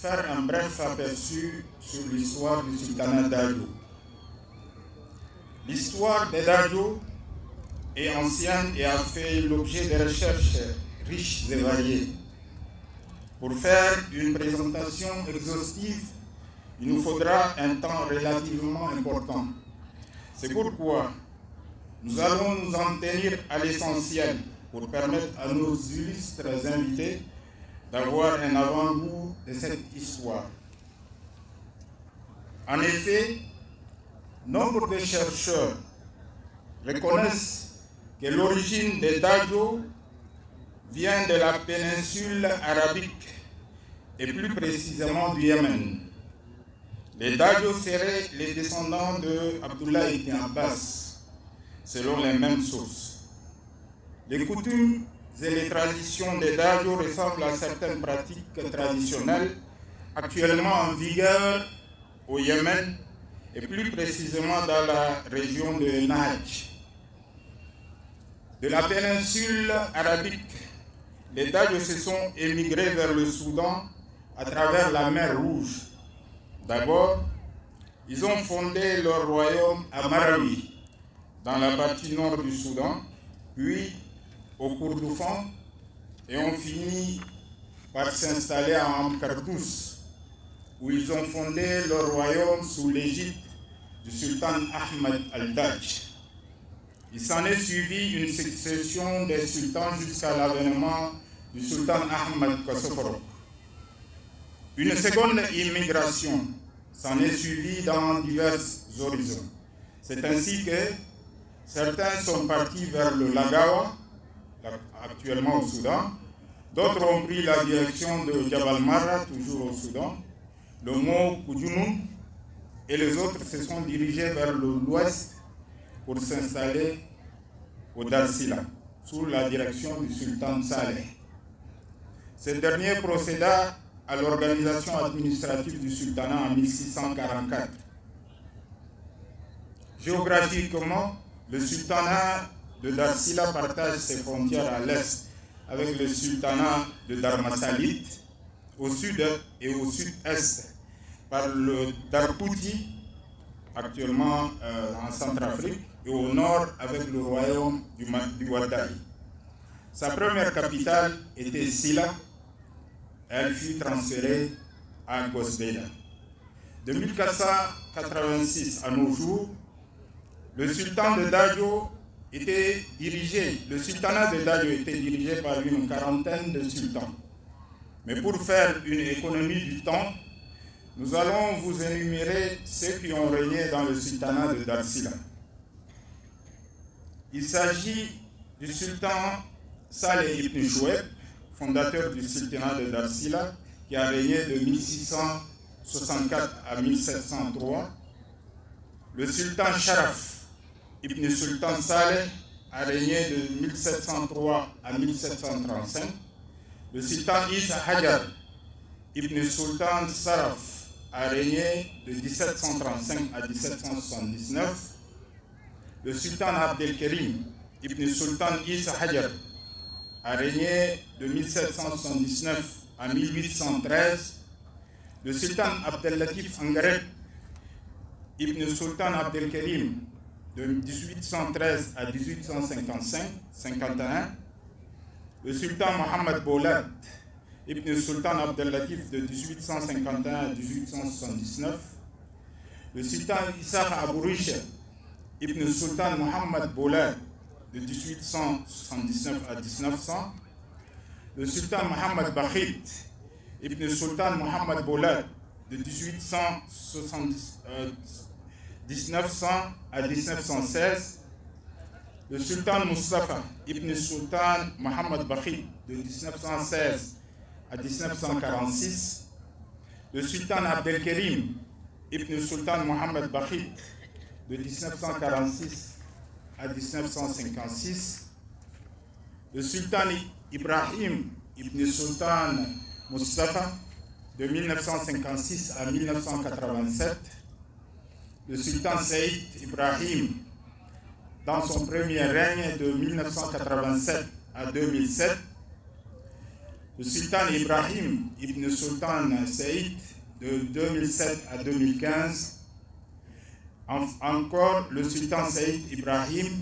faire un bref aperçu sur l'histoire du sultanat d'Ajo. L'histoire des Dajo est ancienne et a fait l'objet de recherches riches et variées. Pour faire une présentation exhaustive, il nous faudra un temps relativement important. C'est pourquoi nous allons nous en tenir à l'essentiel pour permettre à nos illustres invités d'avoir un avant-goût de cette histoire. En effet, nombre de chercheurs reconnaissent que l'origine des Dajo vient de la péninsule arabique et plus précisément du Yémen. Les Dajo seraient les descendants de Abdullah ibn Abbas, selon les mêmes sources. Les coutumes et les traditions des Dajo ressemblent à certaines pratiques traditionnelles actuellement en vigueur au Yémen et plus précisément dans la région de Najd. De la péninsule arabique, les Dajo se sont émigrés vers le Soudan à travers la mer Rouge. D'abord, ils ont fondé leur royaume à Marawi, dans la partie nord du Soudan, puis au Kurdufan, et ont fini par s'installer à Amkardous, où ils ont fondé leur royaume sous l'égide du sultan Ahmed al-Daj. Il s'en est suivi une succession des sultans jusqu'à l'avènement du sultan Ahmed Kosovorok. Une seconde immigration s'en est suivie dans divers horizons. C'est ainsi que certains sont partis vers le Lagawa, actuellement au Soudan. D'autres ont pris la direction de Jabal Marra, toujours au Soudan, le mont Koujounum, et les autres se sont dirigés vers l'ouest pour s'installer au Darsila, sous la direction du sultan Saleh. Ce dernier procéda à l'organisation administrative du sultanat en 1644. Géographiquement, le sultanat de Darsila partage ses frontières à l'est avec le sultanat de Darmassalit, au sud et au sud-est par le Darkouti, actuellement en Centrafrique, et au nord avec le royaume du Wadaï. Sa première capitale était Silla. Elle fut transférée à Gosbeda. De 1486 à nos jours, le sultanat de Dajo était dirigé par une quarantaine de sultans. Mais pour faire une économie du temps, nous allons vous énumérer ceux qui ont régné dans le sultanat de Darsila. Il s'agit du sultan Saleh ibn Chouaib, fondateur du sultanat de Darsila, qui a régné de 1664 à 1703. Le sultan Sharaf ibn Sultan Saleh a régné de 1703 à 1735. Le sultan Isa Hajar ibn Sultan Saraf a régné de 1735 à 1779. Le sultan Abdelkerim ibn Sultan Isa Hajar a régné de 1779 à 1813. Le sultan Abdellatif Angareb ibn Sultan Abdelkerim de 1813 à 1851. Le sultan Mohammed Boulad ibn Sultan Abdellatif de 1851 à 1879. Le sultan Issa Abourisha ibn Sultan Mohammed Boulad de 1879 à 1900. Le sultan Mohammed Bakhit ibn Sultan Mohammed Boulad de 1900 à 1916. Le sultan Mustafa ibn Sultan Mohammed Bakhit de 1916 à 1946. Le sultan Abdelkerim ibn Sultan Mohammed Bakhit de 1946 à 1956. Le sultan Ibrahim ibn Sultan Mustafa de 1956 à 1987. Le sultan Saïd Ibrahim dans son premier règne de 1987 à 2007. le sultan Ibrahim ibn Sultan Saïd de 2007 à 2015, encore le sultan Saïd Ibrahim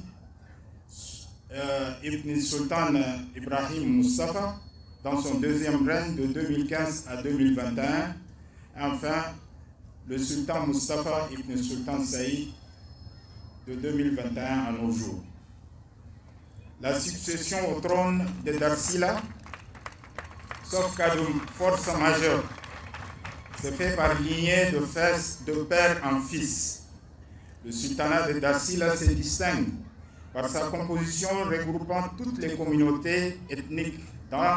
ibn Sultan Ibrahim Mustafa dans son deuxième règne de 2015 à 2021, enfin le sultan Mustafa ibn Sultan Saïd de 2021 à nos jours. La succession au trône de Darsila, sauf cas de force majeure, se fait par lignée de père en fils. Le sultanat de Darsila se distingue par sa composition regroupant toutes les communautés ethniques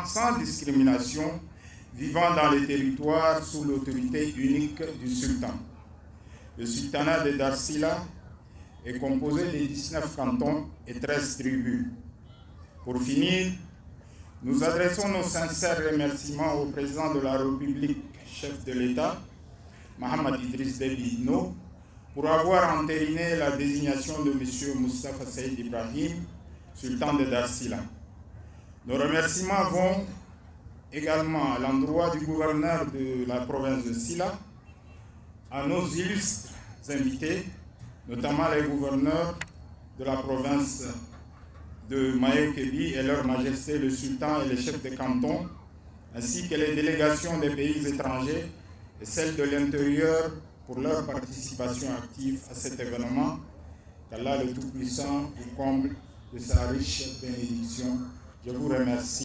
sans discrimination vivant dans les territoires sous l'autorité unique du sultan. Le sultanat de Darsila est composé de 19 cantons et 13 tribus. Pour finir, nous adressons nos sincères remerciements au président de la République, chef de l'État, Mohamed Idriss Déby Itno, pour avoir entériné la désignation de M. Mustafa Saïd Ibrahim, sultan de Darsila. Nos remerciements vont également à l'endroit du gouverneur de la province de Sila, à nos illustres invités, notamment les gouverneurs de la province de Mayo-Kébi et leur majesté le sultan et les chefs de canton, ainsi que les délégations des pays étrangers et celles de l'intérieur pour leur participation active à cet événement. Qu'Allah le Tout-Puissant vous comble de sa riche bénédiction. Je vous remercie.